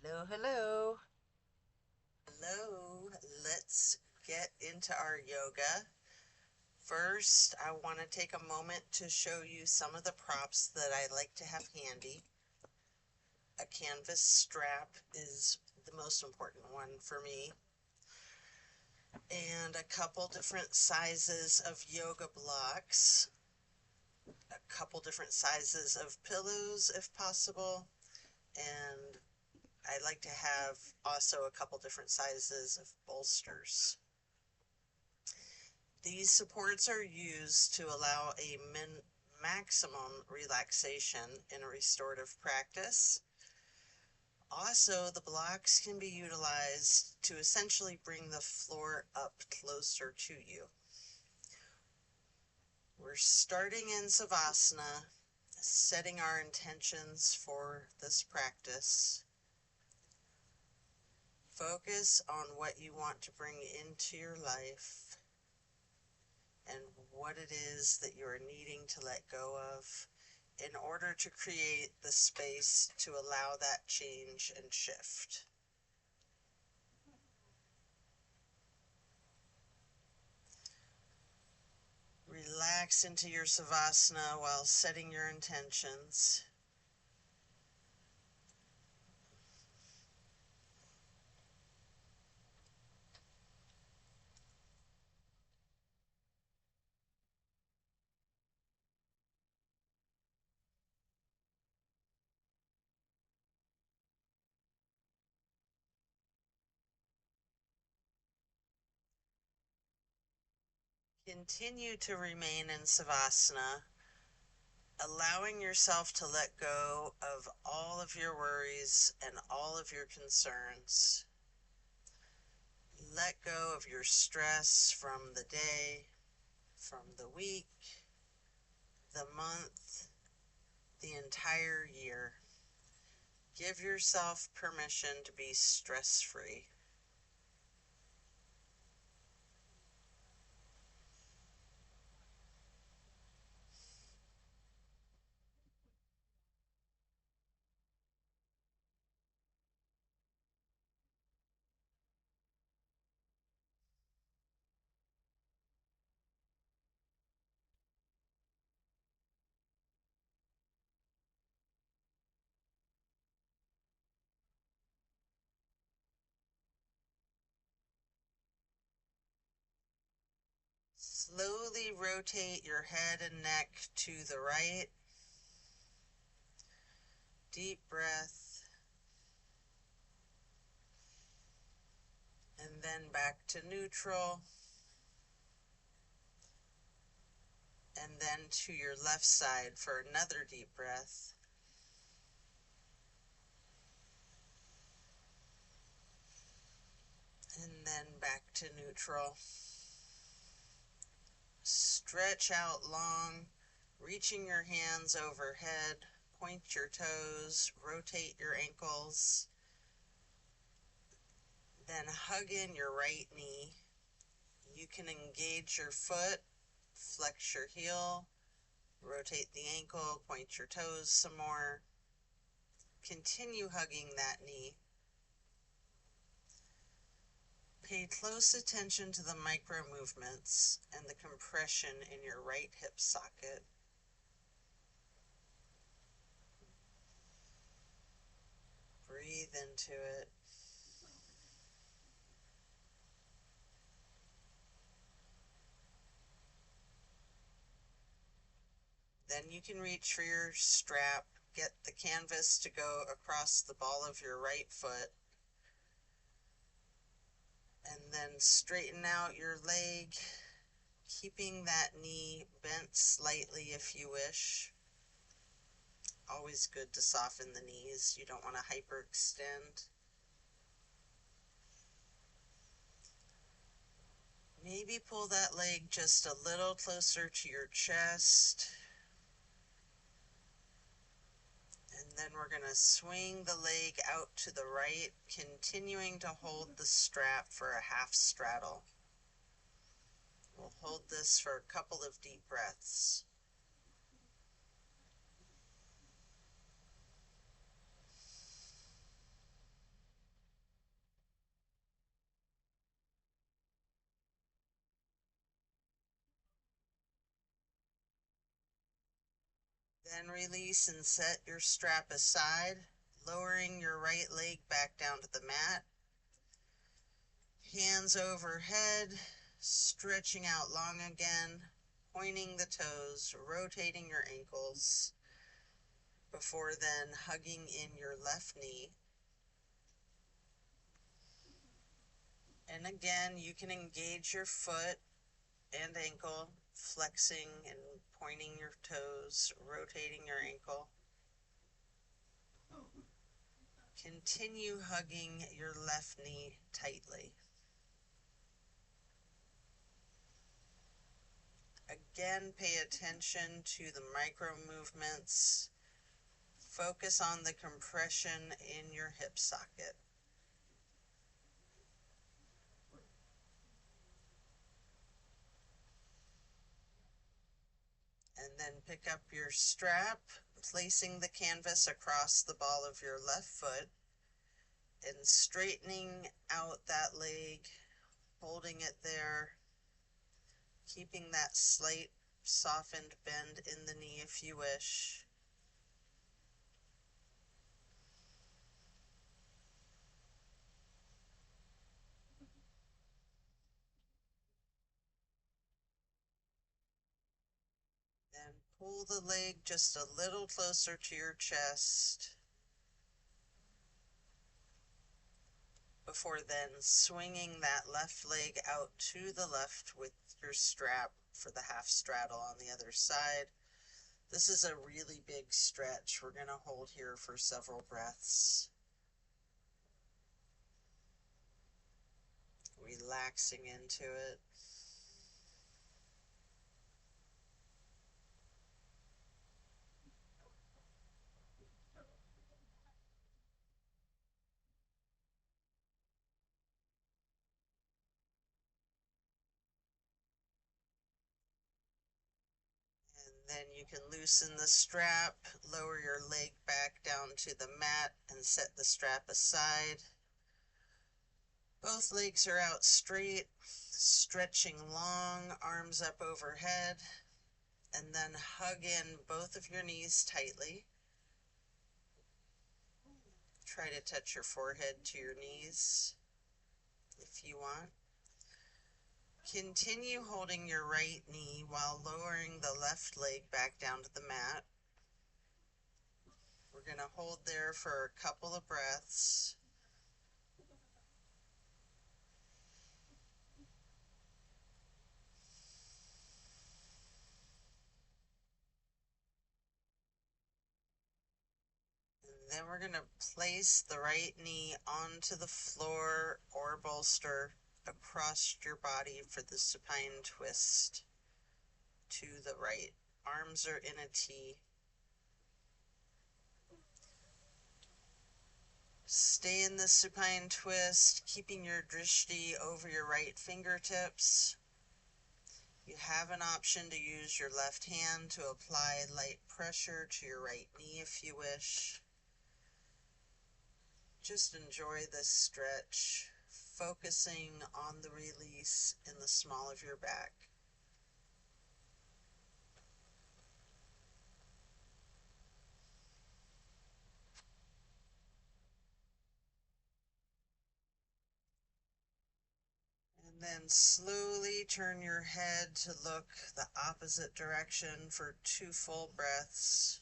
Hello, hello. Hello, let's get into our yoga. First, I want to take a moment to show you some of the props that I like to have handy. A canvas strap is the most important one for me, and a couple different sizes of yoga blocks, a couple different sizes of pillows if possible, and I like to have also a couple different sizes of bolsters. These supports are used to allow a maximum relaxation in a restorative practice. Also, the blocks can be utilized to essentially bring the floor up closer to you. We're starting in Savasana, setting our intentions for this practice. Focus on what you want to bring into your life and what it is that you are needing to let go of in order to create the space to allow that change and shift. Relax into your Savasana while setting your intentions. Continue to remain in Savasana, allowing yourself to let go of all of your worries and all of your concerns. Let go of your stress from the day, from the week, the month, the entire year. Give yourself permission to be stress-free. Slowly rotate your head and neck to the right. Deep breath. And then back to neutral. And then to your left side for another deep breath. And then back to neutral. Stretch out long, reaching your hands overhead, point your toes, rotate your ankles. Then hug in your right knee. You can engage your foot, flex your heel, rotate the ankle, point your toes some more. Continue hugging that knee. Pay close attention to the micro movements and the compression in your right hip socket. Breathe into it. Then you can reach for your strap, get the canvas to go across the ball of your right foot, and then straighten out your leg, keeping that knee bent slightly if you wish. Always good to soften the knees. You don't want to hyperextend. Maybe pull that leg just a little closer to your chest. And then we're going to swing the leg out to the right, continuing to hold the strap for a half straddle. We'll hold this for a couple of deep breaths. Then release and set your strap aside, lowering your right leg back down to the mat. Hands overhead, stretching out long again, pointing the toes, rotating your ankles, before then hugging in your left knee. And again, you can engage your foot and ankle, flexing and pointing your toes, rotating your ankle. Continue hugging your left knee tightly. Again, pay attention to the micro movements. Focus on the compression in your hip socket. And then pick up your strap, placing the canvas across the ball of your left foot and straightening out that leg, holding it there, keeping that slight softened bend in the knee if you wish. Then pull the leg just a little closer to your chest, before then swinging that left leg out to the left with your strap for the half straddle on the other side. This is a really big stretch. We're going to hold here for several breaths. Relaxing into it. And then you can loosen the strap, lower your leg back down to the mat, and set the strap aside. Both legs are out straight, stretching long, arms up overhead, and then hug in both of your knees tightly. Try to touch your forehead to your knees if you want. Continue holding your right knee while lowering the left leg back down to the mat. We're going to hold there for a couple of breaths. And then we're going to place the right knee onto the floor or bolster across your body for the supine twist to the right. Arms are in a T. Stay in the supine twist, keeping your drishti over your right fingertips. You have an option to use your left hand to apply light pressure to your right knee if you wish. Just enjoy this stretch, focusing on the release in the small of your back. And then slowly turn your head to look the opposite direction for 2 full breaths.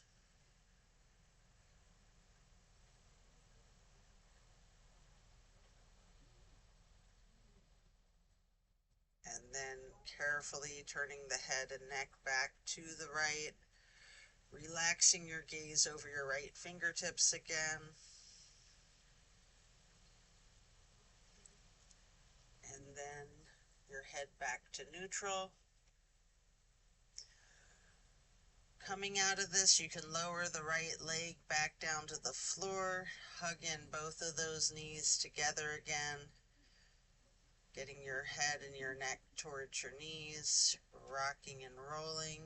And then carefully turning the head and neck back to the right, relaxing your gaze over your right fingertips again. And then your head back to neutral. Coming out of this, you can lower the right leg back down to the floor, hug in both of those knees together again, getting your head and your neck towards your knees, rocking and rolling.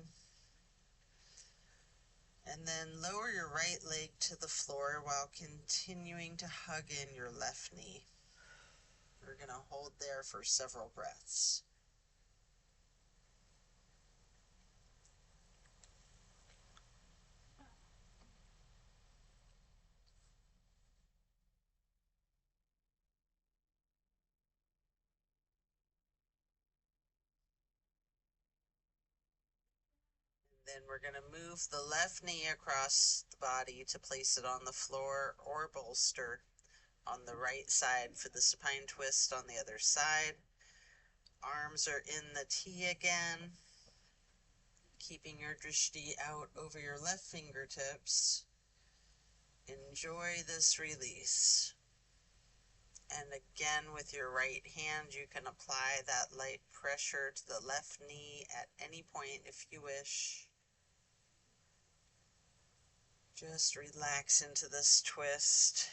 And then lower your right leg to the floor while continuing to hug in your left knee. We're going to hold there for several breaths. Then we're going to move the left knee across the body to place it on the floor or bolster on the right side for the supine twist on the other side. Arms are in the T again, keeping your drishti out over your left fingertips. Enjoy this release. And again, with your right hand, you can apply that light pressure to the left knee at any point if you wish. Just relax into this twist.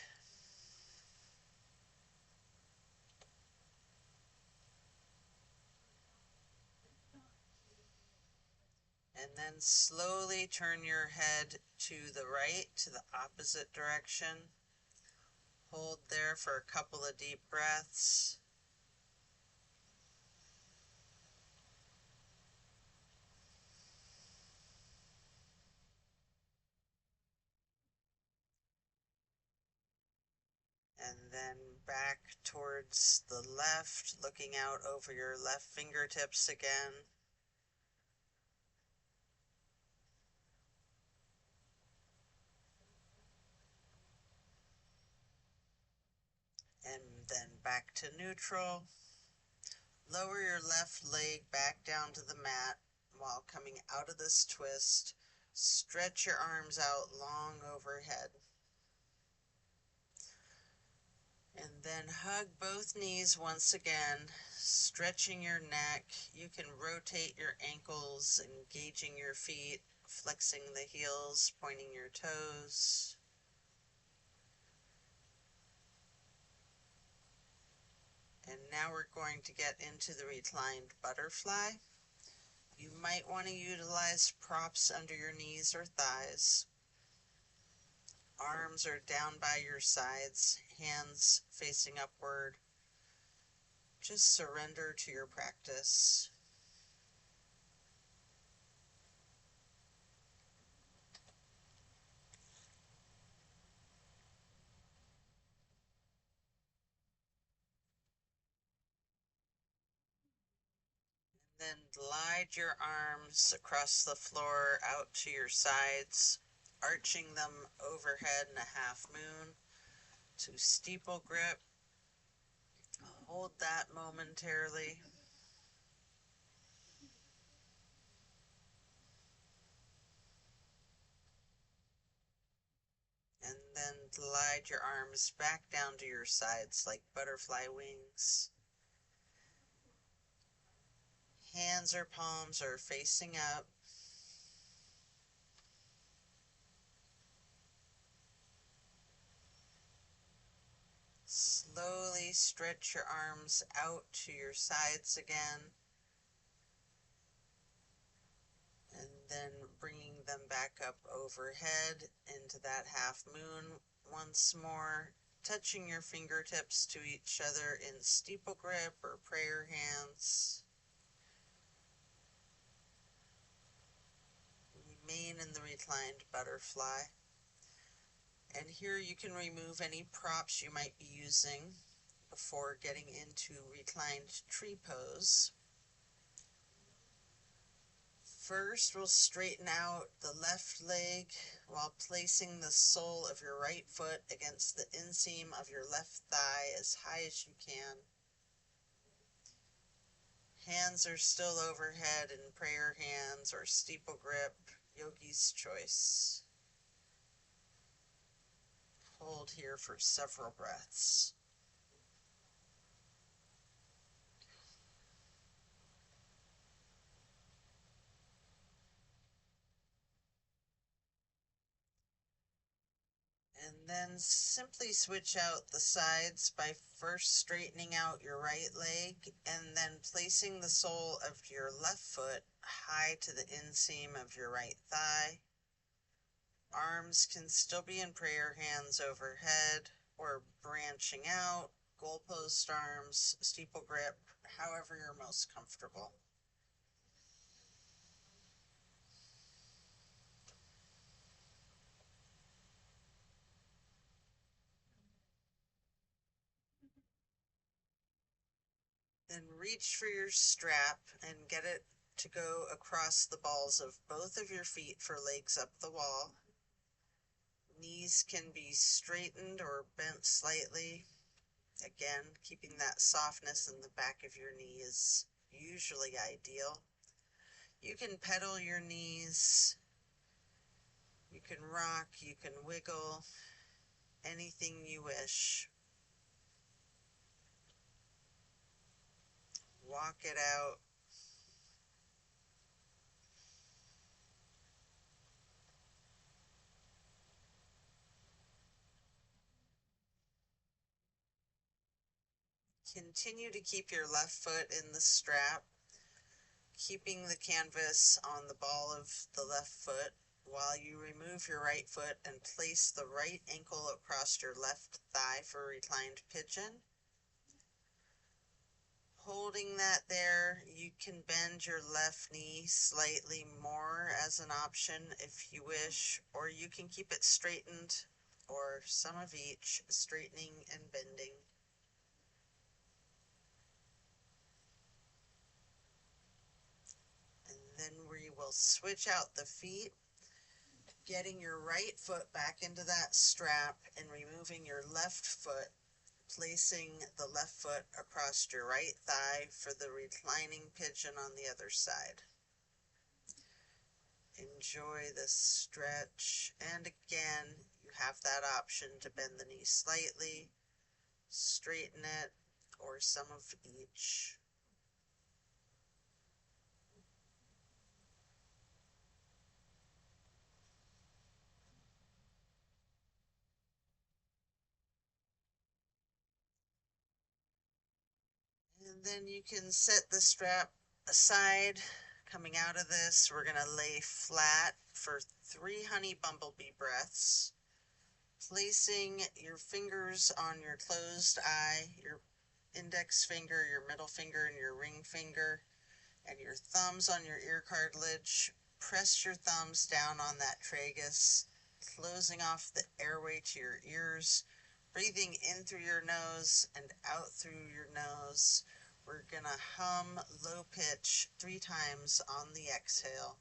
And then slowly turn your head to the right, to the opposite direction. Hold there for a couple of deep breaths. And then back towards the left, looking out over your left fingertips again. And then back to neutral. Lower your left leg back down to the mat while coming out of this twist. Stretch your arms out long overhead. And then hug both knees once again, stretching your neck. You can rotate your ankles, engaging your feet, flexing the heels, pointing your toes. And now we're going to get into the reclined butterfly. You might want to utilize props under your knees or thighs. Arms are down by your sides, hands facing upward. Just surrender to your practice. Then glide your arms across the floor out to your sides, arching them overhead in a half moon to steeple grip. Hold that momentarily. And then glide your arms back down to your sides like butterfly wings. Hands or palms are facing up. Slowly stretch your arms out to your sides again. And then bringing them back up overhead into that half moon once more, touching your fingertips to each other in steeple grip or prayer hands. Remain in the reclined butterfly. And here you can remove any props you might be using before getting into reclined tree pose. First, we'll straighten out the left leg while placing the sole of your right foot against the inseam of your left thigh as high as you can. Hands are still overhead in prayer hands or steeple grip, yogi's choice. Hold here for several breaths. And then simply switch out the sides by first straightening out your right leg and then placing the sole of your left foot high to the inseam of your right thigh. Arms can still be in prayer hands overhead or branching out, goalpost arms, steeple grip, however you're most comfortable. Then reach for your strap and get it to go across the balls of both of your feet for legs up the wall. Knees can be straightened or bent slightly. Again, keeping that softness in the back of your knee is usually ideal. You can pedal your knees, you can rock, you can wiggle, anything you wish. Walk it out. Continue to keep your left foot in the strap, keeping the canvas on the ball of the left foot while you remove your right foot and place the right ankle across your left thigh for reclined pigeon. Holding that there, you can bend your left knee slightly more as an option if you wish, or you can keep it straightened, or some of each, straightening and bending. And then we will switch out the feet, getting your right foot back into that strap and removing your left foot, placing the left foot across your right thigh for the reclining pigeon on the other side. Enjoy the stretch, and again, you have that option to bend the knee slightly, straighten it, or some of each. And then you can set the strap aside. Coming out of this, we're going to lay flat for 3 honey bumblebee breaths, placing your fingers on your closed eye, your index finger, your middle finger, and your ring finger, and your thumbs on your ear cartilage. Press your thumbs down on that tragus, closing off the airway to your ears, breathing in through your nose and out through your nose. We're going to hum low pitch 3 times on the exhale.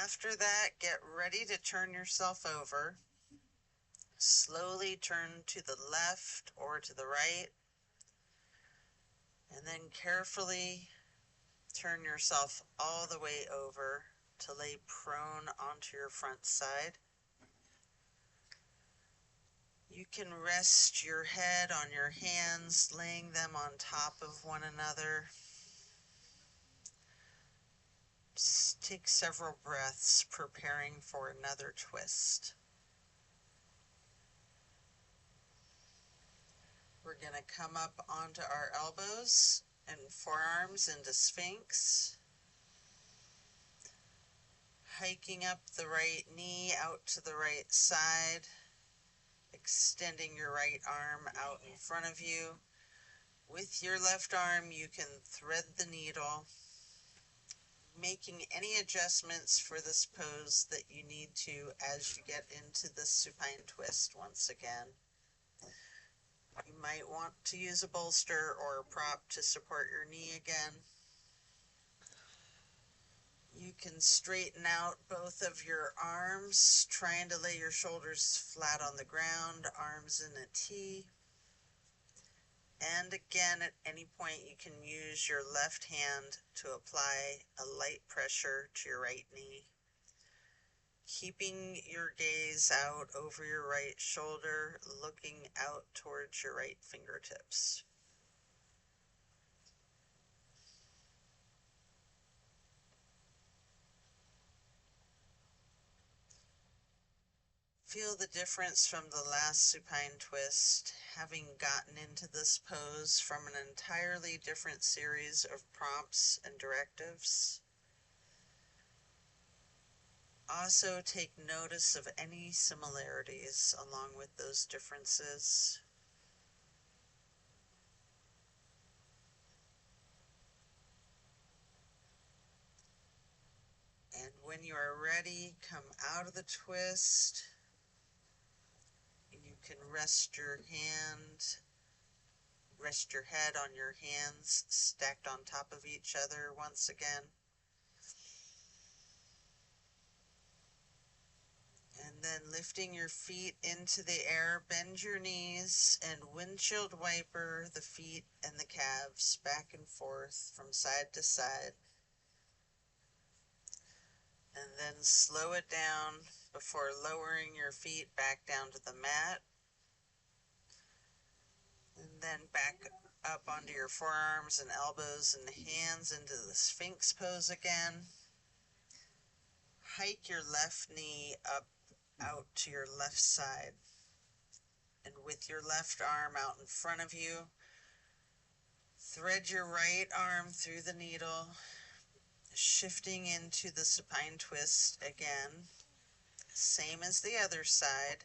After that, get ready to turn yourself over. Slowly turn to the left or to the right, and then carefully turn yourself all the way over to lay prone onto your front side. You can rest your head on your hands, laying them on top of one another. Just take several breaths, preparing for another twist. We're going to come up onto our elbows and forearms into Sphinx. Hiking up the right knee out to the right side, extending your right arm out in front of you. With your left arm, you can thread the needle, making any adjustments for this pose that you need to as you get into the supine twist once again. You might want to use a bolster or a prop to support your knee again. You can straighten out both of your arms, trying to lay your shoulders flat on the ground, arms in a T. And again, at any point, you can use your left hand to apply a light pressure to your right knee. Keeping your gaze out over your right shoulder, looking out towards your right fingertips. Feel the difference from the last supine twist, having gotten into this pose from an entirely different series of prompts and directives. Also take notice of any similarities along with those differences. And when you are ready, come out of the twist. You can rest your head on your hands stacked on top of each other once again. And then lifting your feet into the air, bend your knees and windshield wiper the feet and the calves back and forth from side to side. And then slow it down before lowering your feet back down to the mat. And then back up onto your forearms and elbows and hands into the Sphinx pose again. Hike your left knee up out to your left side. And with your left arm out in front of you, thread your right arm through the needle, shifting into the supine twist again. Same as the other side.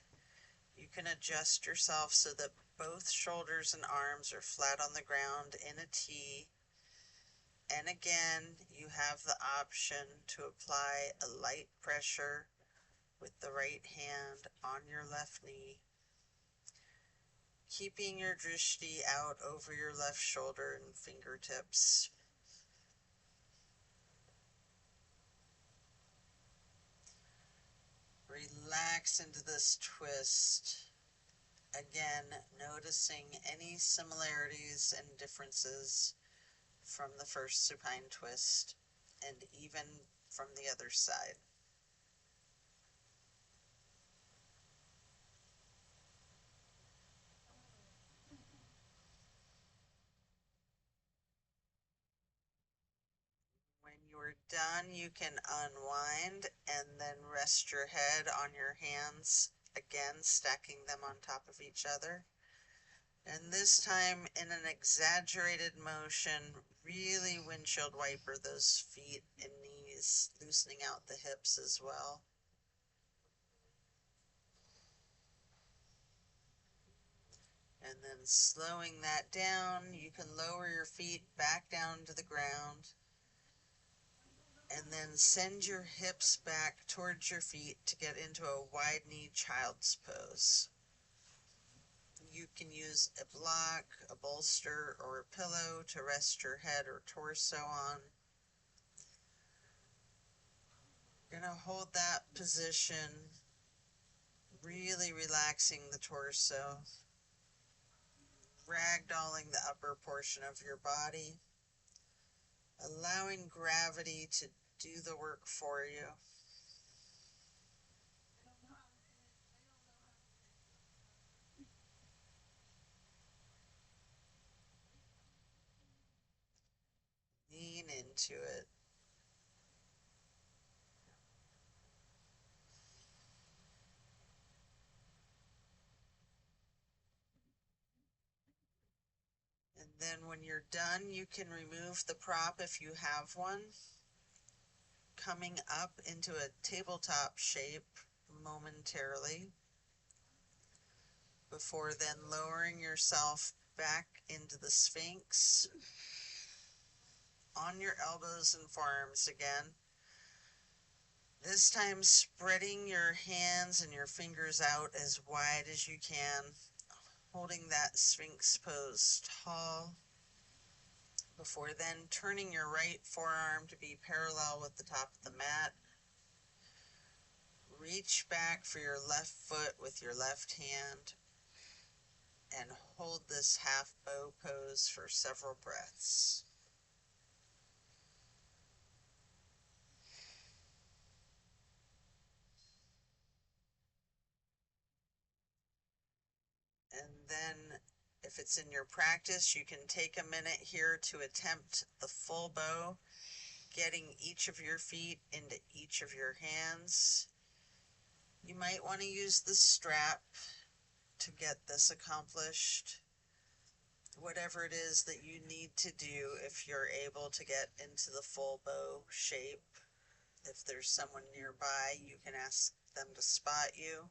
You can adjust yourself so that both shoulders and arms are flat on the ground in a T. And again, you have the option to apply a light pressure with the right hand on your left knee, keeping your drishti out over your left shoulder and fingertips. Relax into this twist. Again, noticing any similarities and differences from the first supine twist and even from the other side. When you're done, you can unwind and then rest your head on your hands, again stacking them on top of each other. And this time in an exaggerated motion, really windshield wiper those feet and knees, loosening out the hips as well. And then slowing that down, you can lower your feet back down to the ground. And then send your hips back towards your feet to get into a wide knee child's pose. You can use a block, a bolster, or a pillow to rest your head or torso on. You're going to hold that position, really relaxing the torso, ragdolling the upper portion of your body, allowing gravity to do the work for you. Lean into it. And then when you're done, you can remove the prop if you have one, coming up into a tabletop shape momentarily, before then lowering yourself back into the Sphinx on your elbows and forearms again. This time spreading your hands and your fingers out as wide as you can, holding that Sphinx pose tall, before then turning your right forearm to be parallel with the top of the mat. Reach back for your left foot with your left hand and hold this half bow pose for several breaths. And then if it's in your practice, you can take a minute here to attempt the full bow, getting each of your feet into each of your hands. You might want to use the strap to get this accomplished. Whatever it is that you need to do, if you're able to get into the full bow shape. If there's someone nearby, you can ask them to spot you.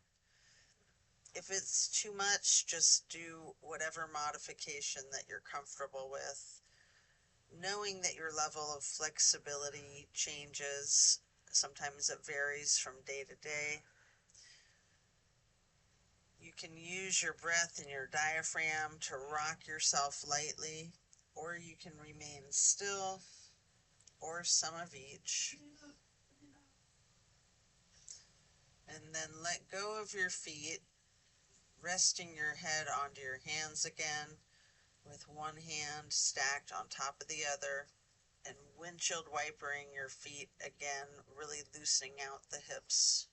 If it's too much, just do whatever modification that you're comfortable with, knowing that your level of flexibility changes. Sometimes it varies from day to day. You can use your breath and your diaphragm to rock yourself lightly, or you can remain still, or some of each. And then let go of your feet, resting your head onto your hands again, with one hand stacked on top of the other, and windshield wipering your feet again, really loosening out the hips.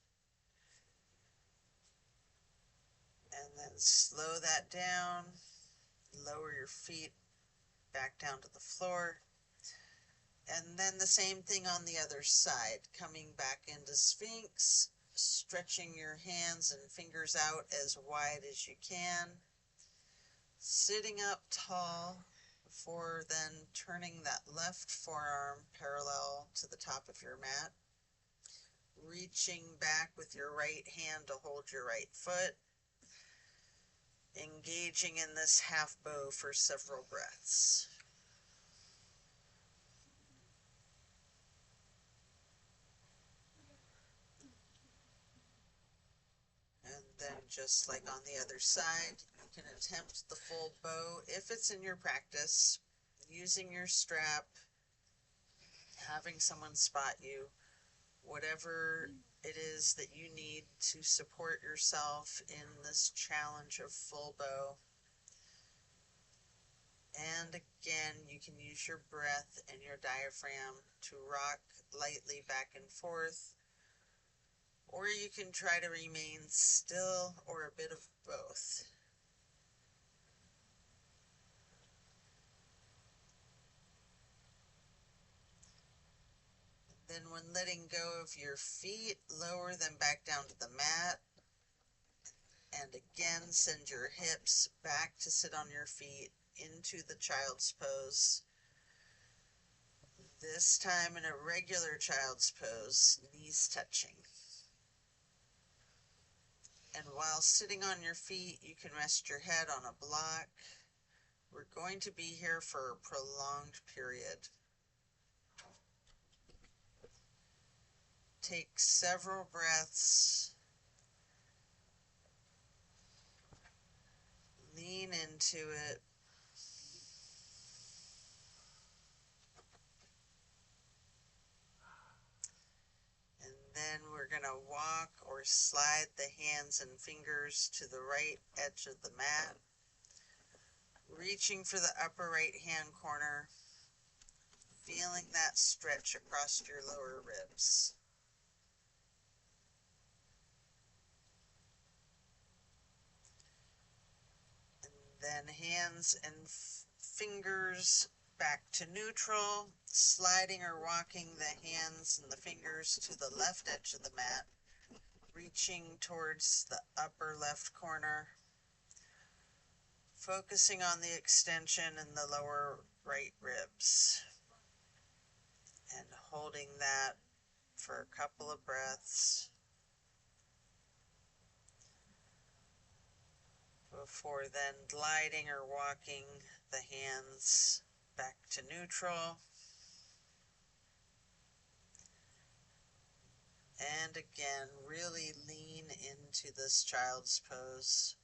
And then slow that down, lower your feet back down to the floor. And then the same thing on the other side, coming back into Sphinx, stretching your hands and fingers out as wide as you can, sitting up tall before then turning that left forearm parallel to the top of your mat, reaching back with your right hand to hold your right foot, engaging in this half bow for several breaths. And then just like on the other side, you can attempt the full bow if it's in your practice, using your strap, having someone spot you, whatever it is that you need to support yourself in this challenge of full bow. And again, you can use your breath and your diaphragm to rock lightly back and forth, or you can try to remain still, or a bit of both. Then when letting go of your feet, lower them back down to the mat. And again, send your hips back to sit on your feet into the child's pose. This time in a regular child's pose, knees touching. And while sitting on your feet, you can rest your head on a block. We're going to be here for a prolonged period. Take several breaths. Lean into it. And then we're going to walk or slide the hands and fingers to the right edge of the mat, reaching for the upper right hand corner, feeling that stretch across your lower ribs. And then hands and fingers back to neutral, sliding or walking the hands and the fingers to the left edge of the mat, reaching towards the upper left corner, focusing on the extension in the lower right ribs, and holding that for a couple of breaths before then gliding or walking the hands back to neutral. And again, really lean into this child's pose.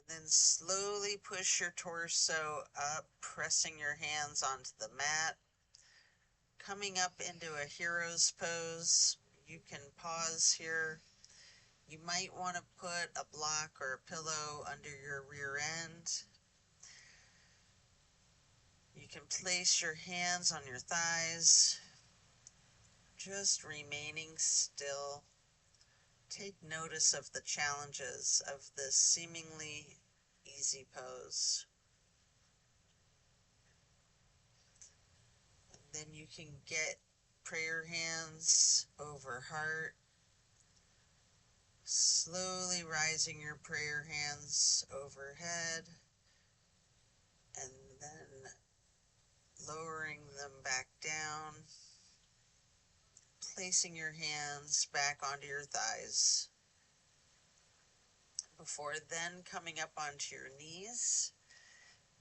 And then slowly push your torso up, pressing your hands onto the mat. Coming up into a hero's pose. You can pause here. You might want to put a block or a pillow under your rear end. You can place your hands on your thighs, just remaining still. Take notice of the challenges of this seemingly easy pose. And then you can get prayer hands over heart, slowly rising your prayer hands overhead, and then lowering them back down, placing your hands back onto your thighs, before then coming up onto your knees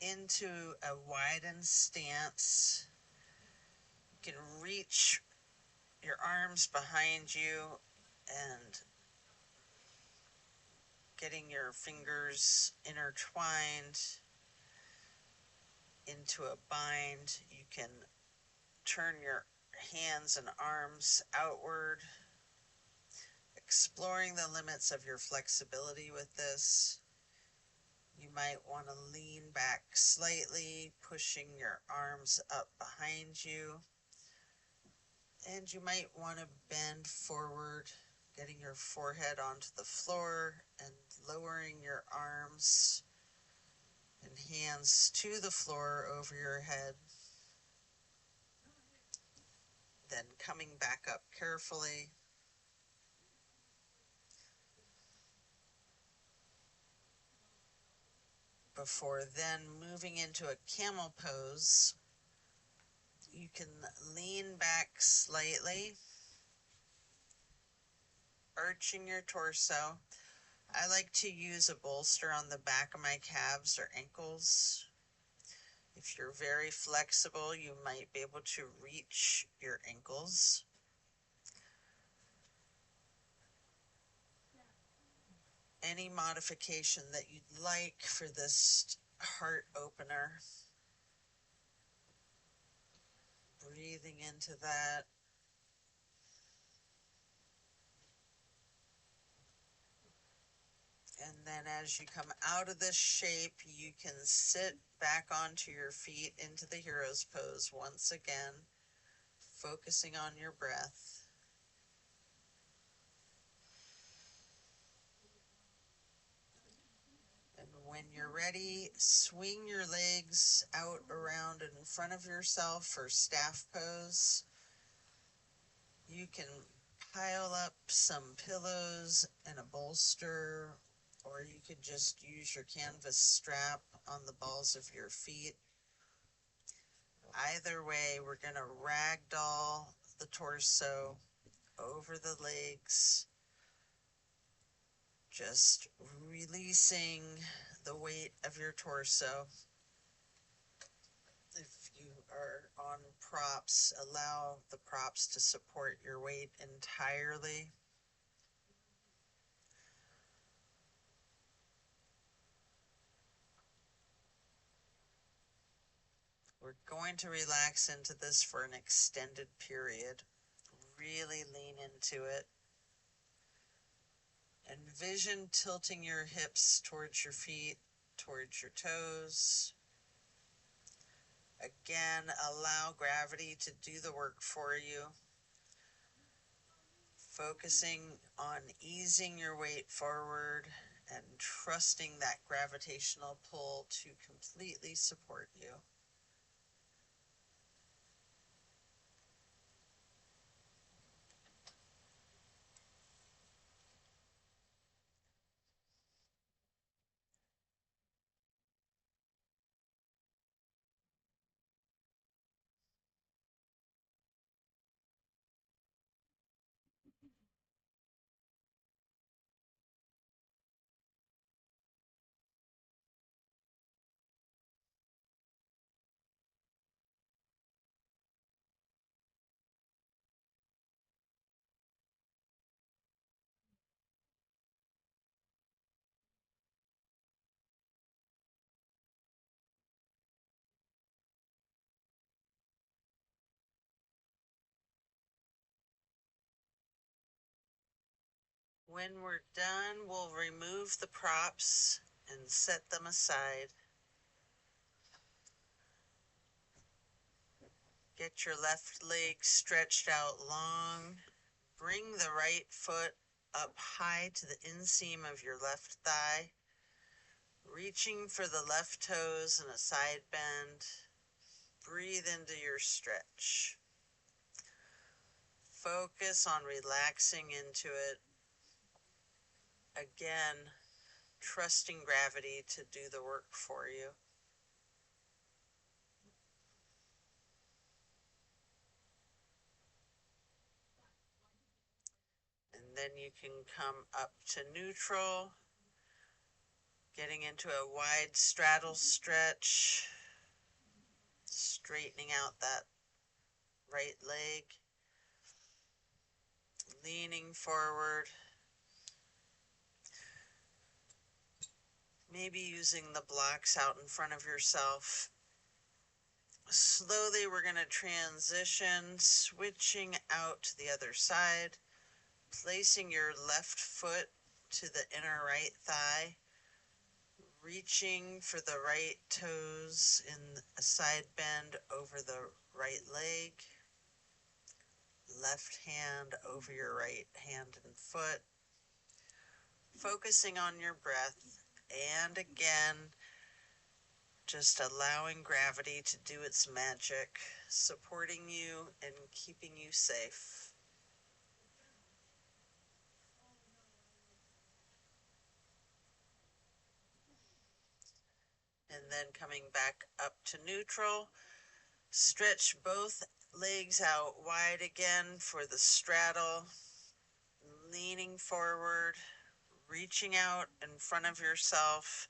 into a widened stance. You can reach your arms behind you and getting your fingers intertwined into a bind. You can turn your hands and arms outward, exploring the limits of your flexibility with this. You might want to lean back slightly, pushing your arms up behind you. And you might want to bend forward, getting your forehead onto the floor and lowering your arms and hands to the floor over your head. Then coming back up carefully. Before then moving into a camel pose. You can lean back slightly, arching your torso. I like to use a bolster on the back of my calves or ankles. If you're very flexible, you might be able to reach your ankles. Any modification that you'd like for this heart opener. Breathing into that. And then as you come out of this shape, you can sit back onto your feet into the hero's pose once again, focusing on your breath. And when you're ready, swing your legs out around in front of yourself for staff pose. You can pile up some pillows and a bolster, or you could just use your canvas strap on the balls of your feet. Either way, we're going to ragdoll the torso over the legs, just releasing the weight of your torso. If you are on props, allow the props to support your weight entirely. We're going to relax into this for an extended period. Really lean into it. Envision tilting your hips towards your feet, towards your toes. Again, allow gravity to do the work for you. Focusing on easing your weight forward and trusting that gravitational pull to completely support you. When we're done, we'll remove the props and set them aside. Get your left leg stretched out long. Bring the right foot up high to the inseam of your left thigh, reaching for the left toes and a side bend. Breathe into your stretch. Focus on relaxing into it. Again, trusting gravity to do the work for you. And then you can come up to neutral, getting into a wide straddle stretch, straightening out that right leg, leaning forward, maybe using the blocks out in front of yourself. Slowly we're going to transition, switching out to the other side, placing your left foot to the inner right thigh, reaching for the right toes in a side bend over the right leg, left hand over your right hand and foot, focusing on your breath, and again, just allowing gravity to do its magic, supporting you and keeping you safe. And then coming back up to neutral, stretch both legs out wide again for the straddle, leaning forward, reaching out in front of yourself.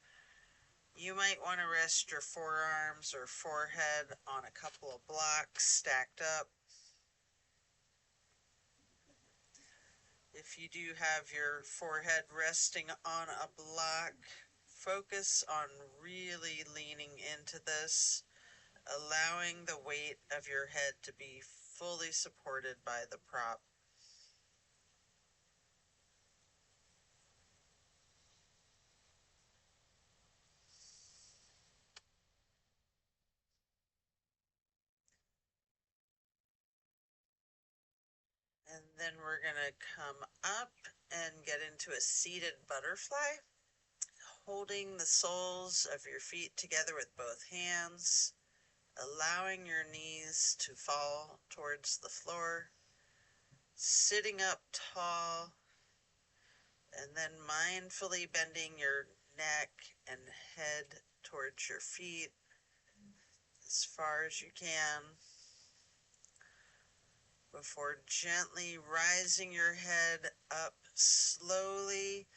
You might want to rest your forearms or forehead on a couple of blocks stacked up. If you do have your forehead resting on a block, focus on really leaning into this, allowing the weight of your head to be fully supported by the prop. And then we're going to come up and get into a seated butterfly, holding the soles of your feet together with both hands, allowing your knees to fall towards the floor, sitting up tall, and then mindfully bending your neck and head towards your feet as far as you can, before gently rising your head up slowly,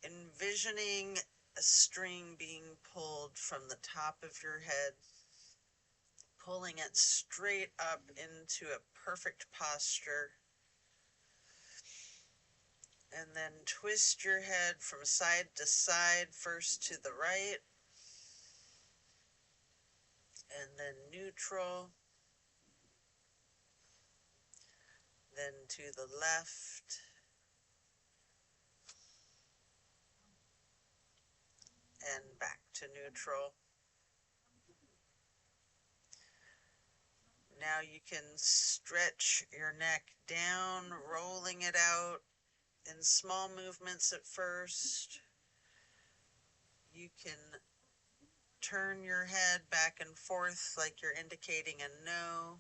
envisioning a string being pulled from the top of your head, pulling it straight up into a perfect posture, and then twist your head from side to side, first to the right, and then neutral, then to the left, and back to neutral. Now you can stretch your neck down, rolling it out in small movements at first. You can turn your head back and forth like you're indicating a no.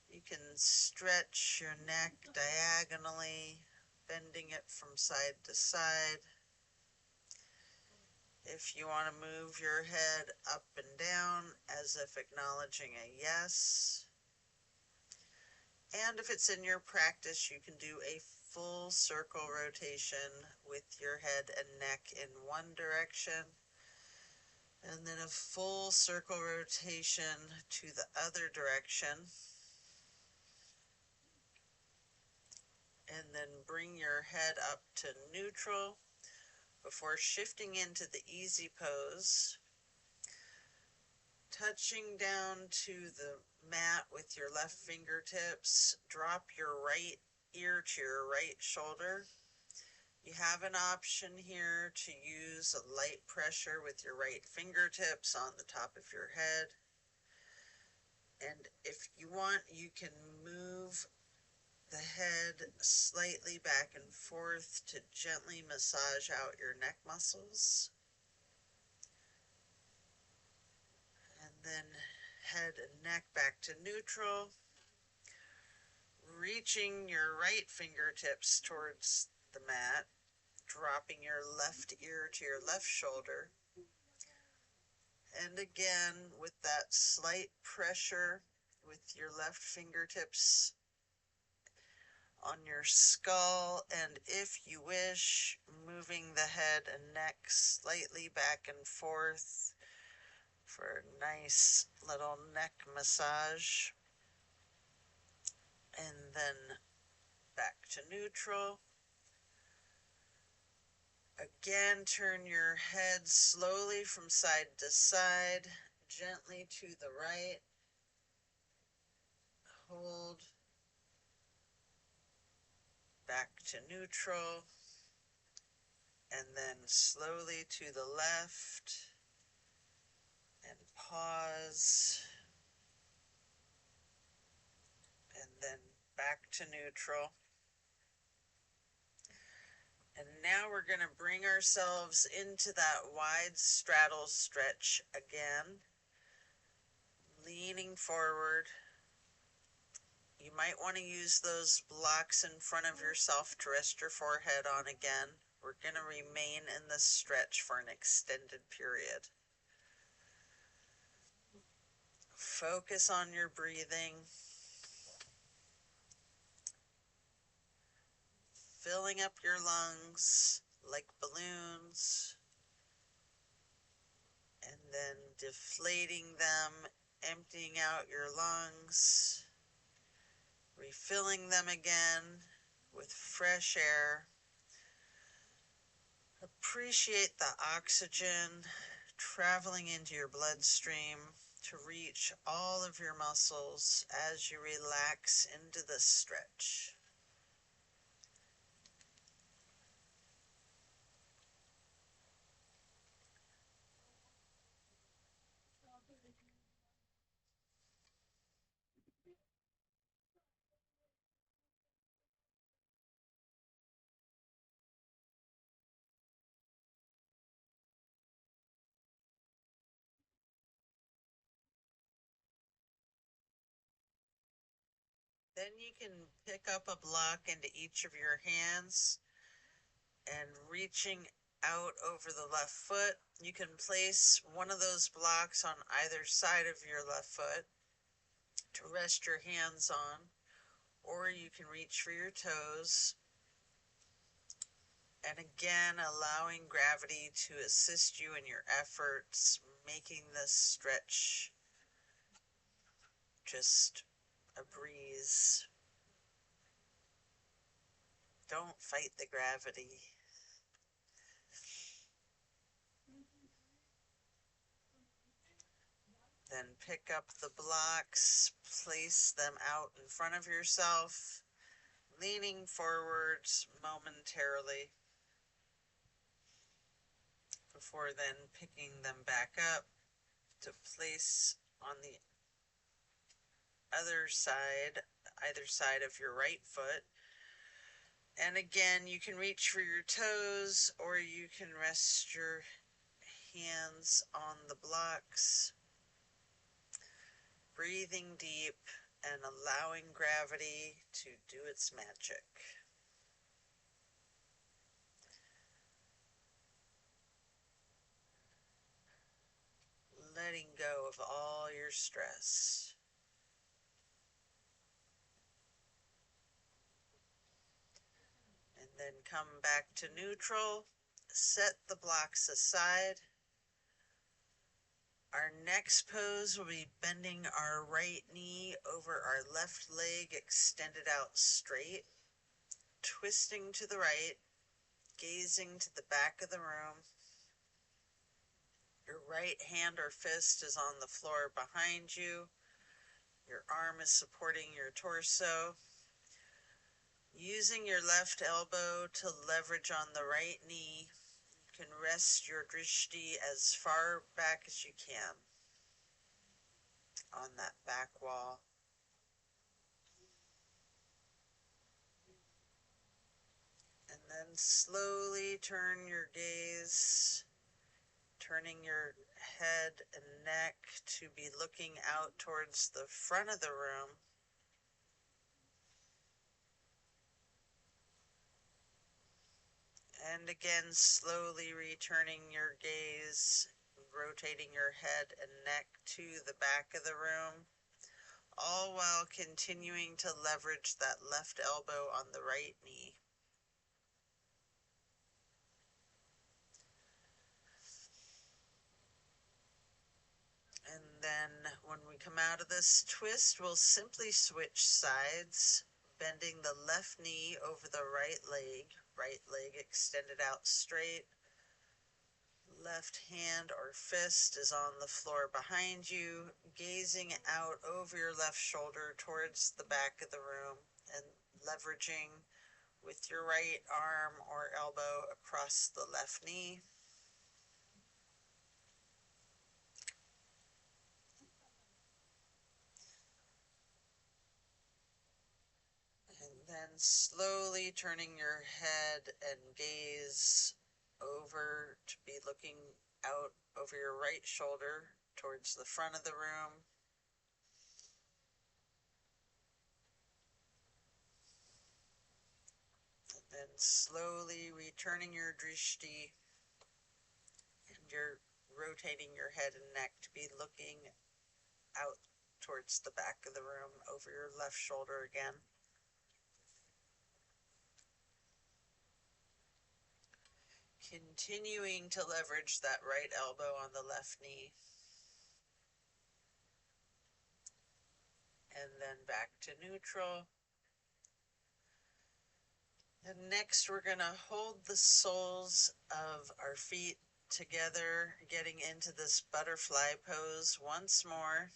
You can stretch your neck diagonally, bending it from side to side. If you want to move your head up and down as if acknowledging a yes. And if it's in your practice, you can do a full circle rotation with your head and neck in one direction, and then a full circle rotation to the other direction. And then bring your head up to neutral before shifting into the easy pose, touching down to the mat with your left fingertips. Drop your right ear to your right shoulder. You have an option here to use a light pressure with your right fingertips on the top of your head. And if you want, you can move the head slightly back and forth to gently massage out your neck muscles. And then head and neck back to neutral. Reaching your right fingertips towards the mat, dropping your left ear to your left shoulder. And again, with that slight pressure with your left fingertips on your skull, and if you wish, moving the head and neck slightly back and forth for a nice little neck massage. And then back to neutral. Again, turn your head slowly from side to side, gently to the right. Hold. Back to neutral. And then slowly to the left. And pause. And then back to neutral. And now we're going to bring ourselves into that wide straddle stretch again, leaning forward. You might want to use those blocks in front of yourself to rest your forehead on again. We're going to remain in this stretch for an extended period. Focus on your breathing. Filling up your lungs like balloons, and then deflating them, emptying out your lungs, refilling them again with fresh air. Appreciate the oxygen traveling into your bloodstream to reach all of your muscles as you relax into this stretch. Then you can pick up a block into each of your hands and reaching out over the left foot. You can place one of those blocks on either side of your left foot to rest your hands on, or you can reach for your toes. And again, allowing gravity to assist you in your efforts, making this stretch just a breeze. Don't fight the gravity. Then pick up the blocks, place them out in front of yourself, leaning forwards momentarily, before then picking them back up to place on the other side, either side of your right foot. And again, you can reach for your toes, or you can rest your hands on the blocks, breathing deep and allowing gravity to do its magic. Letting go of all your stress. And then come back to neutral. Set the blocks aside. Our next pose will be bending our right knee over our left leg, extended out straight, twisting to the right, gazing to the back of the room. Your right hand or fist is on the floor behind you. Your arm is supporting your torso. Using your left elbow to leverage on the right knee, you can rest your drishti as far back as you can on that back wall. slowly turn your gaze, turning your head and neck to be looking out towards the front of the room. And again, slowly returning your gaze, rotating your head and neck to the back of the room, all while continuing to leverage that left elbow on the right knee. And then when we come out of this twist, we'll simply switch sides, bending the left knee over the right leg extended out straight. Left hand or fist is on the floor behind you, gazing out over your left shoulder towards the back of the room and leveraging with your right arm or elbow across the left knee. And then slowly turning your head and gaze over to be looking out over your right shoulder towards the front of the room. And then slowly returning your drishti, and you're rotating your head and neck to be looking out towards the back of the room over your left shoulder again. Continuing to leverage that right elbow on the left knee. And then back to neutral. And next we're going to hold the soles of our feet together, getting into this butterfly pose once more,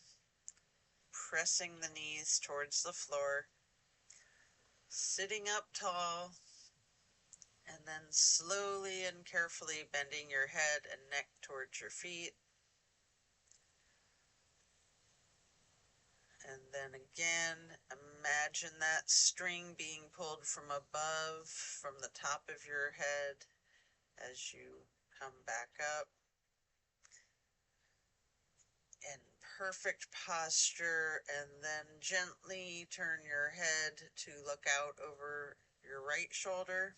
pressing the knees towards the floor, sitting up tall, and then slowly and carefully bending your head and neck towards your feet. And then again, imagine that string being pulled from above, from the top of your head as you come back up. In perfect posture, and then gently turn your head to look out over your right shoulder.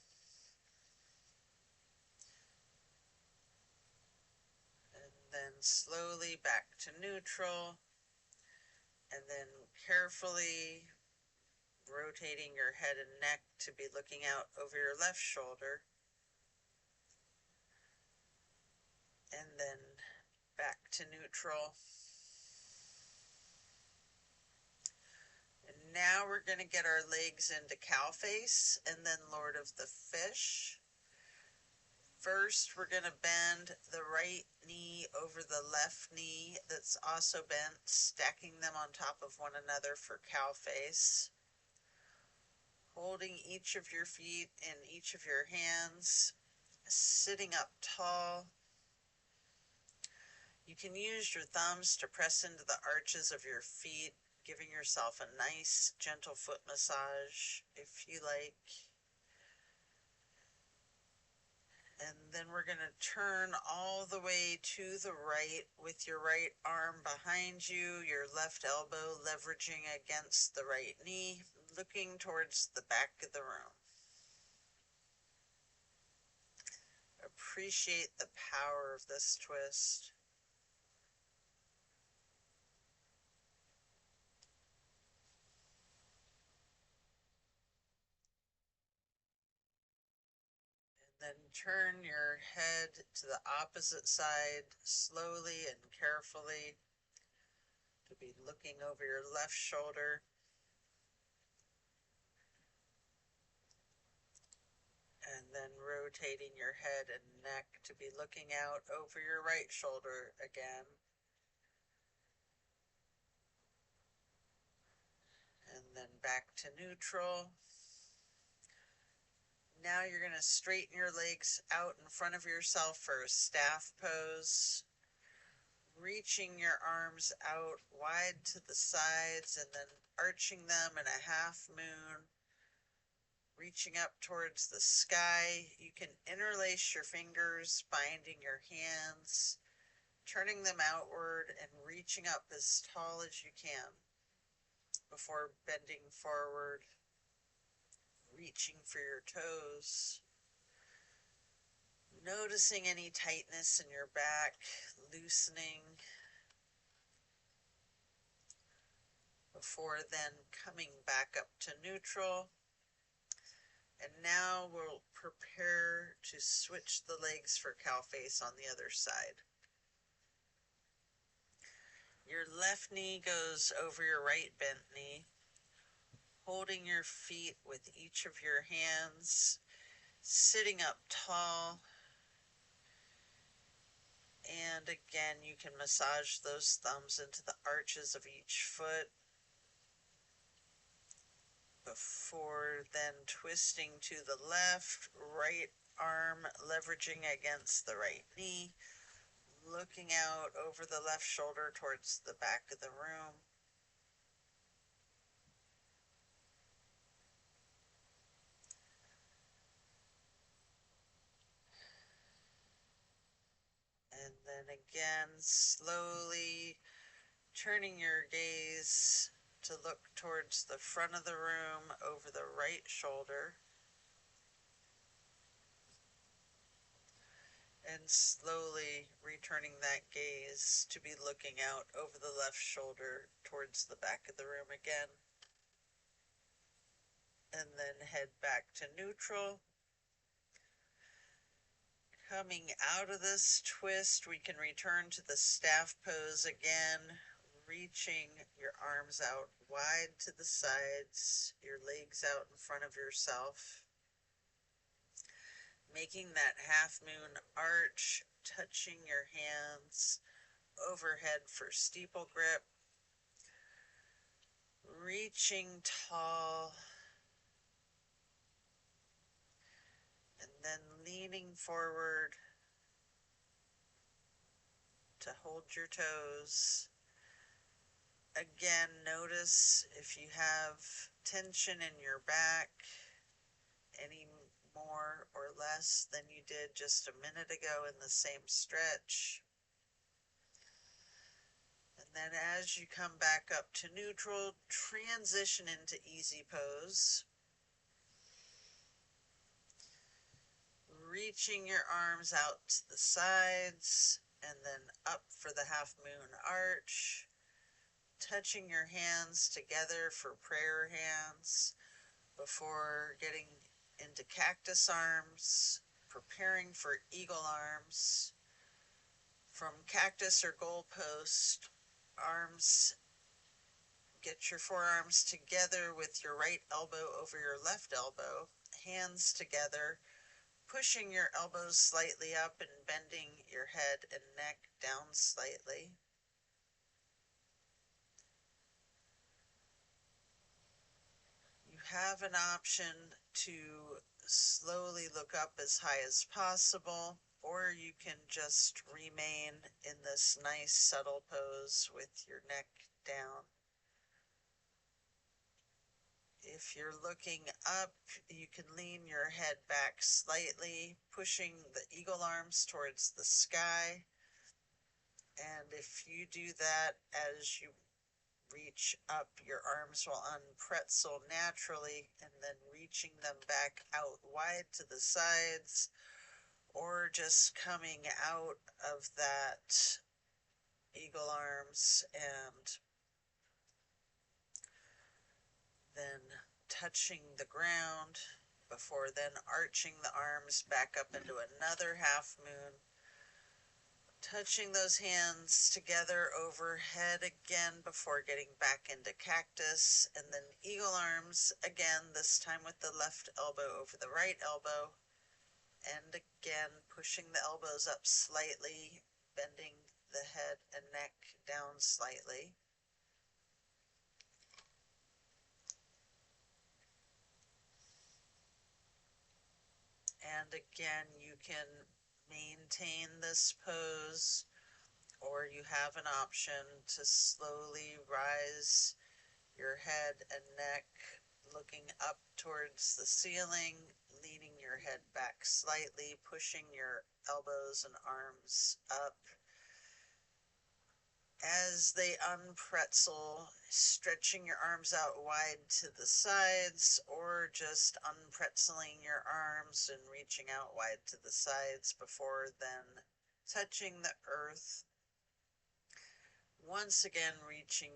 And then slowly back to neutral, and then carefully rotating your head and neck to be looking out over your left shoulder. And then back to neutral. And now we're going to get our legs into cow face and then Lord of the Fish. First, we're going to bend the right knee over the left knee that's also bent, stacking them on top of one another for cow face. Holding each of your feet in each of your hands, sitting up tall. You can use your thumbs to press into the arches of your feet, giving yourself a nice, gentle foot massage if you like. And then we're going to turn all the way to the right with your right arm behind you, your left elbow leveraging against the right knee, looking towards the back of the room. Appreciate the power of this twist. Then turn your head to the opposite side slowly and carefully to be looking over your left shoulder. And then rotating your head and neck to be looking out over your right shoulder again. And then back to neutral. Now you're going to straighten your legs out in front of yourself for a staff pose, reaching your arms out wide to the sides and then arching them in a half moon, reaching up towards the sky. You can interlace your fingers, binding your hands, turning them outward and reaching up as tall as you can before bending forward, reaching for your toes, noticing any tightness in your back, loosening before then coming back up to neutral. And now we'll prepare to switch the legs for cow face on the other side. Your left knee goes over your right bent knee, holding your feet with each of your hands, sitting up tall. And again, you can massage those thumbs into the arches of each foot before then twisting to the left, right arm leveraging against the right knee, looking out over the left shoulder towards the back of the room. And then again, slowly turning your gaze to look towards the front of the room over the right shoulder. And slowly returning that gaze to be looking out over the left shoulder towards the back of the room again. And then head back to neutral. Coming out of this twist, we can return to the staff pose again, reaching your arms out wide to the sides, your legs out in front of yourself. Making that half moon arch, touching your hands overhead for steeple grip, reaching tall, and then leaning forward to hold your toes. Again, notice if you have tension in your back, any more or less than you did just a minute ago in the same stretch. And then as you come back up to neutral, transition into easy pose. Reaching your arms out to the sides and then up for the half moon arch. Touching your hands together for prayer hands before getting into cactus arms, preparing for eagle arms. From cactus or goalpost arms, get your forearms together with your right elbow over your left elbow, hands together, pushing your elbows slightly up and bending your head and neck down slightly. You have an option to slowly look up as high as possible, or you can just remain in this nice subtle pose with your neck down. If you're looking up, you can lean your head back slightly, pushing the eagle arms towards the sky. And if you do that as you reach up, your arms will unpretzel naturally, and then reaching them back out wide to the sides, or just coming out of that eagle arms and then touching the ground before then arching the arms back up into another half moon. Touching those hands together overhead again before getting back into cactus, and then eagle arms again, this time with the left elbow over the right elbow, and again pushing the elbows up slightly, bending the head and neck down slightly. And again, you can maintain this pose, or you have an option to slowly rise your head and neck looking up towards the ceiling, leaning your head back slightly, pushing your elbows and arms up. As they unpretzel, stretching your arms out wide to the sides, or just unpretzeling your arms and reaching out wide to the sides before then touching the earth. Once again, reaching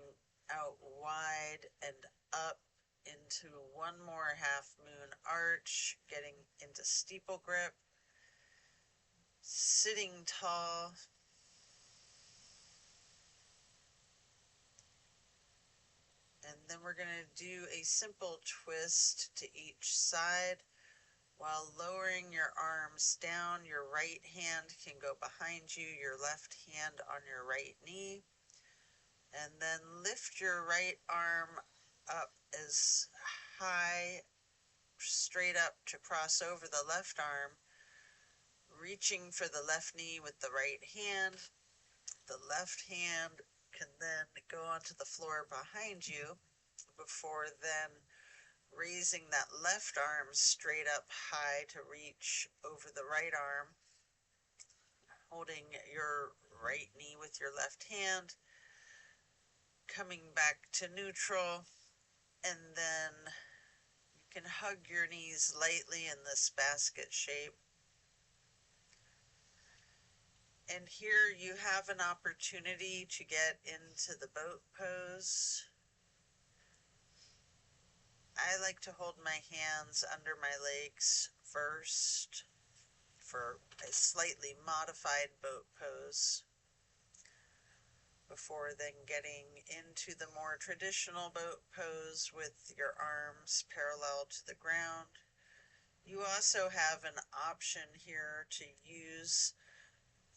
out wide and up into one more half moon arch, getting into steeple grip, sitting tall. And then we're going to do a simple twist to each side while lowering your arms down. Your right hand can go behind you, your left hand on your right knee. And then lift your right arm up as high, straight up to cross over the left arm, reaching for the left knee with the right hand. The left hand can then go onto the floor behind you before then raising that left arm straight up high to reach over the right arm, holding your right knee with your left hand, coming back to neutral, and then you can hug your knees lightly in this basket shape. And here you have an opportunity to get into the boat pose. I like to hold my hands under my legs first for a slightly modified boat pose before then getting into the more traditional boat pose with your arms parallel to the ground. You also have an option here to use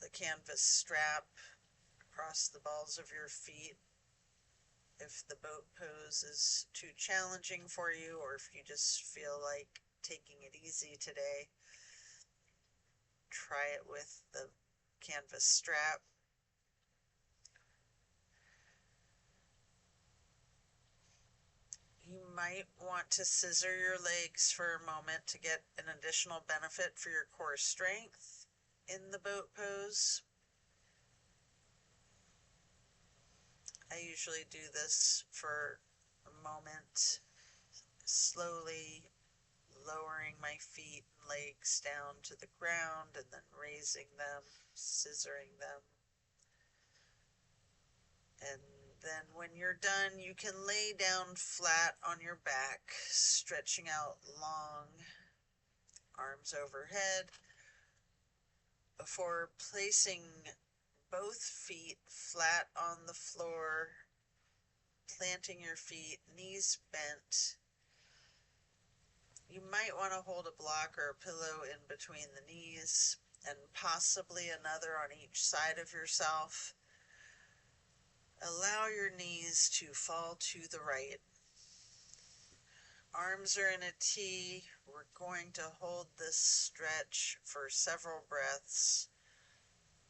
the canvas strap across the balls of your feet if the boat pose is too challenging for you, or if you just feel like taking it easy today. Try it with the canvas strap. You might want to scissor your legs for a moment to get an additional benefit for your core strength in the boat pose. I usually do this for a moment, slowly lowering my feet and legs down to the ground and then raising them, scissoring them. And then when you're done, you can lay down flat on your back, stretching out long, arms overhead, before placing both feet flat on the floor, planting your feet, knees bent. You might want to hold a block or a pillow in between the knees and possibly another on each side of yourself. Allow your knees to fall to the right. Arms are in a T. We're going to hold this stretch for several breaths,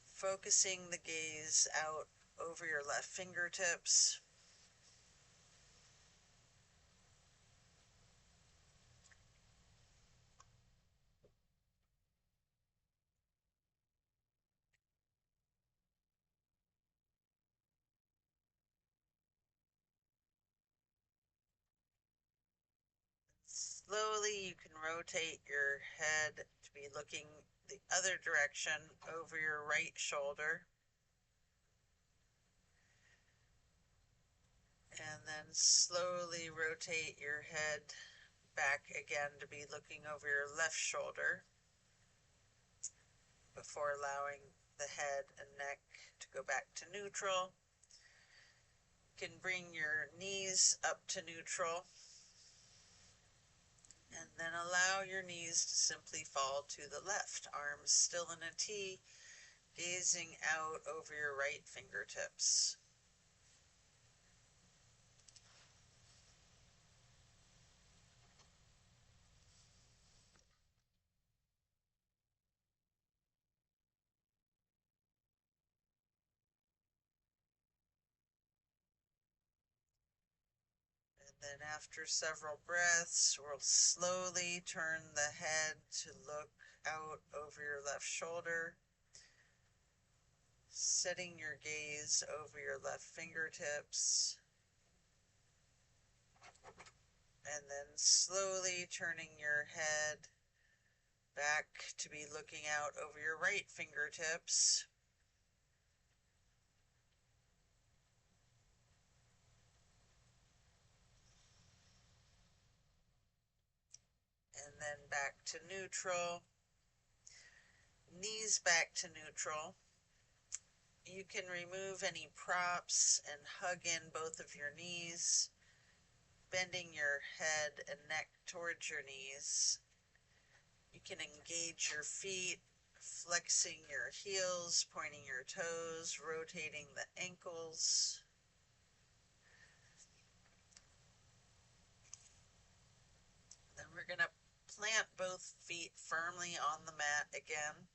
focusing the gaze out over your left fingertips. Slowly, you can rotate your head to be looking the other direction over your right shoulder. And then slowly rotate your head back again to be looking over your left shoulder before allowing the head and neck to go back to neutral. You can bring your knees up to neutral and then allow your knees to simply fall to the left, arms still in a T, gazing out over your right fingertips. And Then after several breaths, we'll slowly turn the head to look out over your left shoulder, setting your gaze over your left fingertips, and then slowly turning your head back to be looking out over your right fingertips. And then back to neutral. Knees back to neutral. You can remove any props and hug in both of your knees, bending your head and neck towards your knees. You can engage your feet, flexing your heels, pointing your toes, rotating the ankles. Then we're going to plant both feet firmly on the mat again,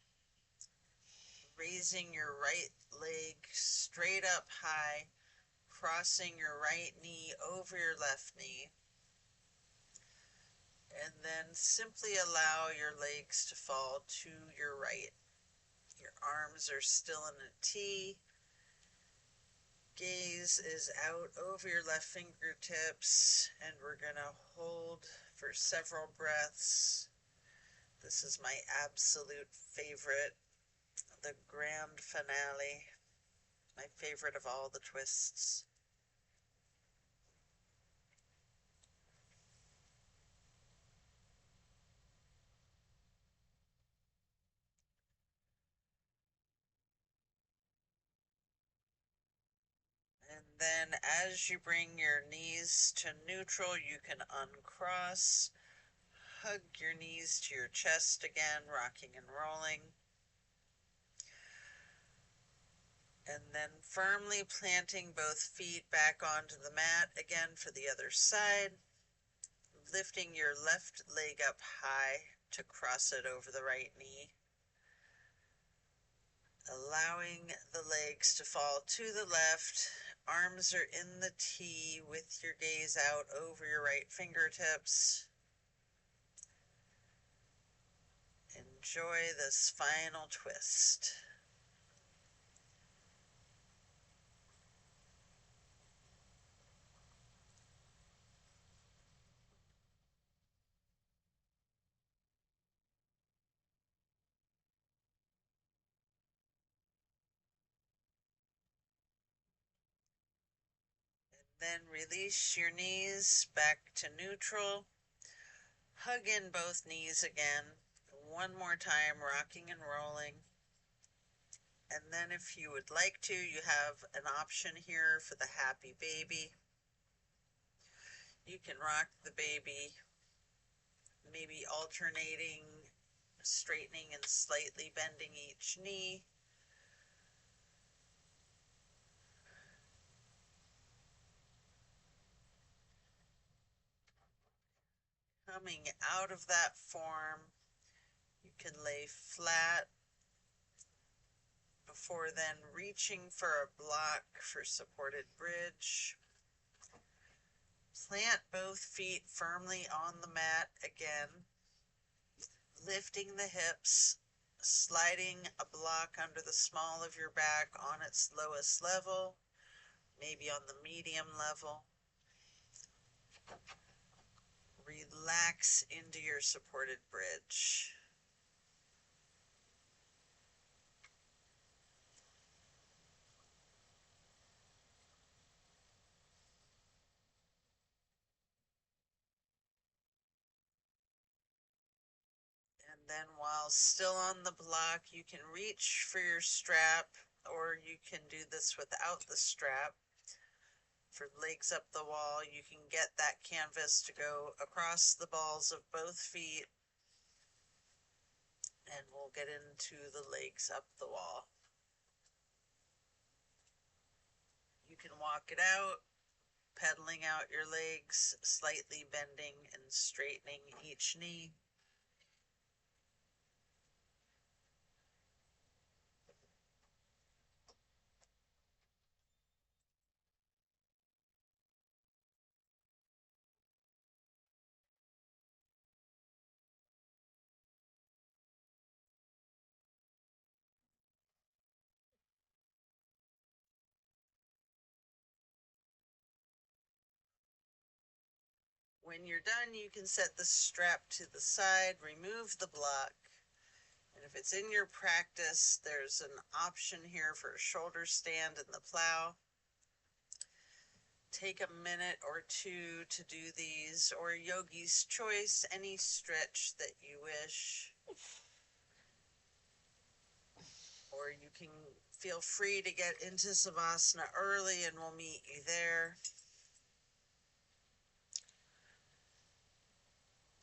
raising your right leg straight up high, crossing your right knee over your left knee, and then simply allow your legs to fall to your right. Your arms are still in a T. Gaze is out over your left fingertips, and we're going to hold for several breaths. This is my absolute favorite, the grand finale, my favorite of all the twists. And then as you bring your knees to neutral, you can uncross, hug your knees to your chest again, rocking and rolling. And then firmly planting both feet back onto the mat again for the other side, lifting your left leg up high to cross it over the right knee, allowing the legs to fall to the left. Arms are in the T with your gaze out over your right fingertips. Enjoy this final twist. Then release your knees back to neutral. Hug in both knees again. One more time, rocking and rolling. And then if you would like to, you have an option here for the happy baby. You can rock the baby, maybe alternating, straightening and slightly bending each knee. Coming out of that form, you can lay flat before then reaching for a block for supported bridge. Plant both feet firmly on the mat again, lifting the hips, sliding a block under the small of your back on its lowest level, maybe on the medium level. Relax into your supported bridge. And then while still on the block, you can reach for your strap, or you can do this without the strap. For legs up the wall, you can get that canvas to go across the balls of both feet, and we'll get into the legs up the wall. You can walk it out, pedaling out your legs, slightly bending and straightening each knee. When you're done, you can set the strap to the side, remove the block, and if it's in your practice, there's an option here for a shoulder stand in the plow. Take a minute or two to do these, or yogi's choice, any stretch that you wish. Or you can feel free to get into Savasana early and we'll meet you there.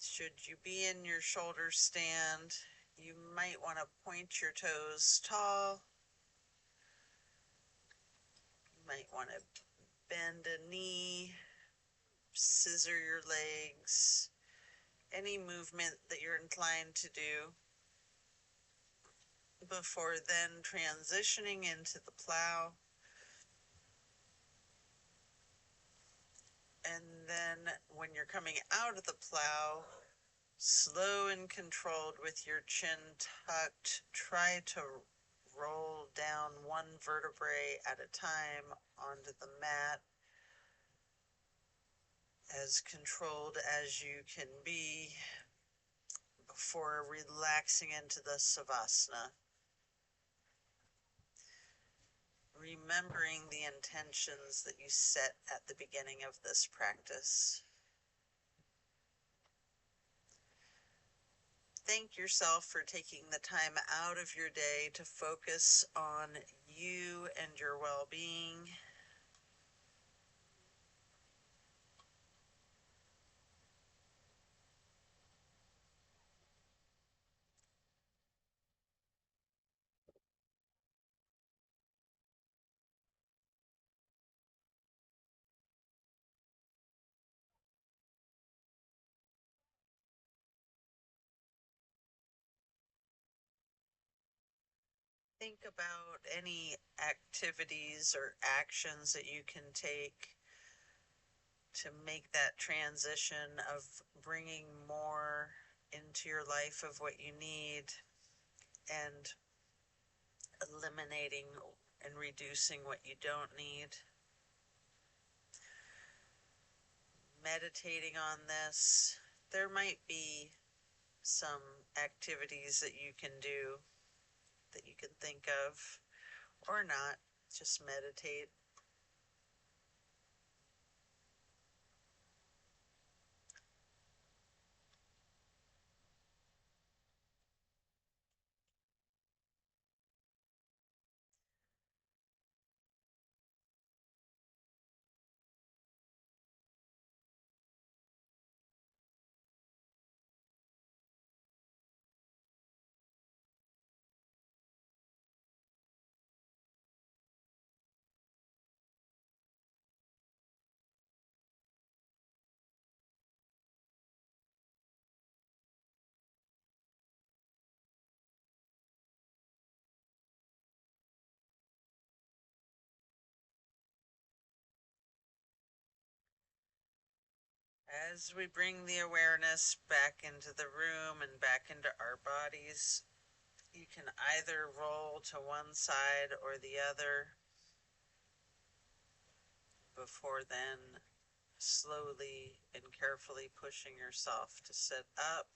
Should you be in your shoulder stand, you might want to point your toes tall. You might want to bend a knee, scissor your legs, any movement that you're inclined to do, before then transitioning into the plow. And then when you're coming out of the plow, slow and controlled with your chin tucked, try to roll down one vertebrae at a time onto the mat, as controlled as you can be before relaxing into the Savasana. Remembering the intentions that you set at the beginning of this practice. Thank yourself for taking the time out of your day to focus on you and your well-being. Think about any activities or actions that you can take to make that transition of bringing more into your life of what you need and eliminating and reducing what you don't need. Meditating on this, there might be some activities that you can do that you can think of, or not, just meditate. As we bring the awareness back into the room and back into our bodies, you can either roll to one side or the other, before then slowly and carefully pushing yourself to sit up.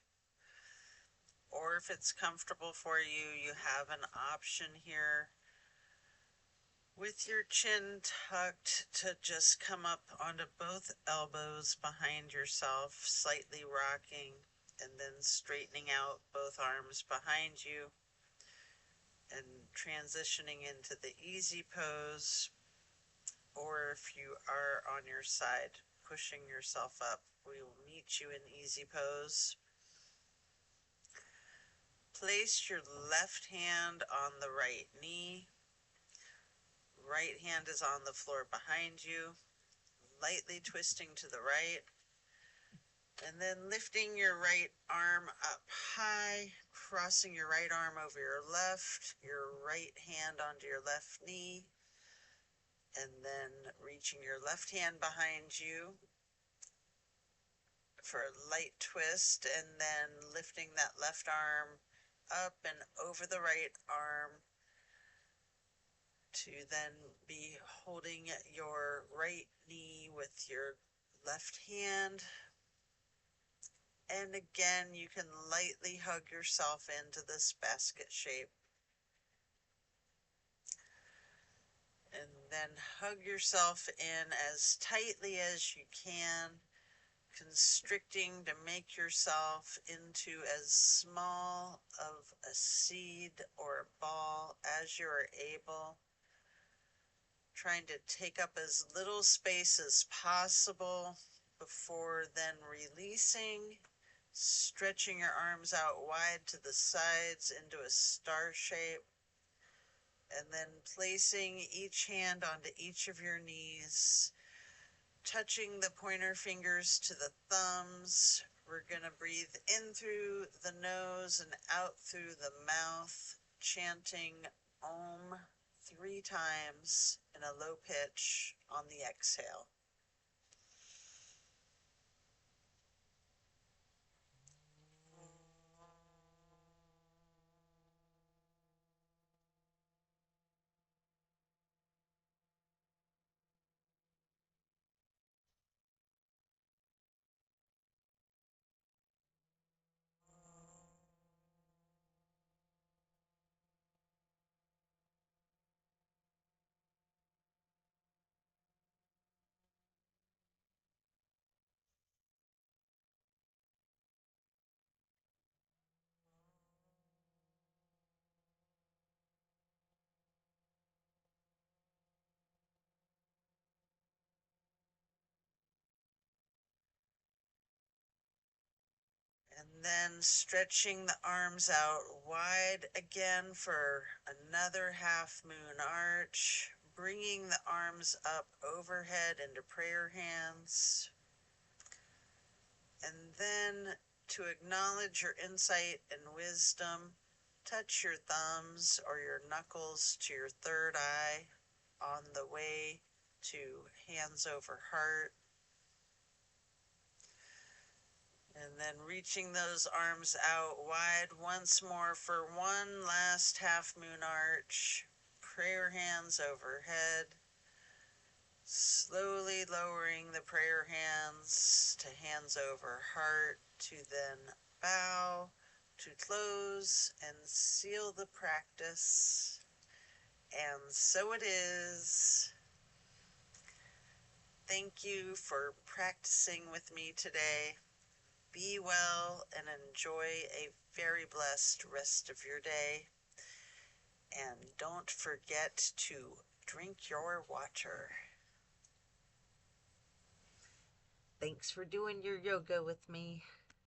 Or if it's comfortable for you, you have an option here with your chin tucked to just come up onto both elbows behind yourself, slightly rocking, and then straightening out both arms behind you and transitioning into the easy pose. Or if you are on your side, pushing yourself up, we will meet you in easy pose. Place your left hand on the right knee. Right hand is on the floor behind you, lightly twisting to the right, and then lifting your right arm up high, crossing your right arm over your right hand onto your left knee, and then reaching your left hand behind you for a light twist, and then lifting that left arm up and over the right arm to then be holding your right knee with your left hand, And again, you can lightly hug yourself into this basket shape. And then hug yourself in as tightly as you can, constricting to make yourself into as small of a seed or a ball as you are able. Trying to take up as little space as possible before then releasing, stretching your arms out wide to the sides into a star shape, and then placing each hand onto each of your knees, touching the pointer fingers to the thumbs. We're going to breathe in through the nose and out through the mouth, chanting Om 3 times in a low pitch on the exhale. And then stretching the arms out wide again for another half moon arch, bringing the arms up overhead into prayer hands. And then to acknowledge your insight and wisdom, touch your thumbs or your knuckles to your third eye on the way to hands over heart. And then reaching those arms out wide once more for one last half moon arch. Prayer hands overhead. Slowly lowering the prayer hands to hands over heart to then bow, to close and seal the practice. And so it is. Thank you for practicing with me today. Be well and enjoy a very blessed rest of your day. And don't forget to drink your water. Thanks for doing your yoga with me.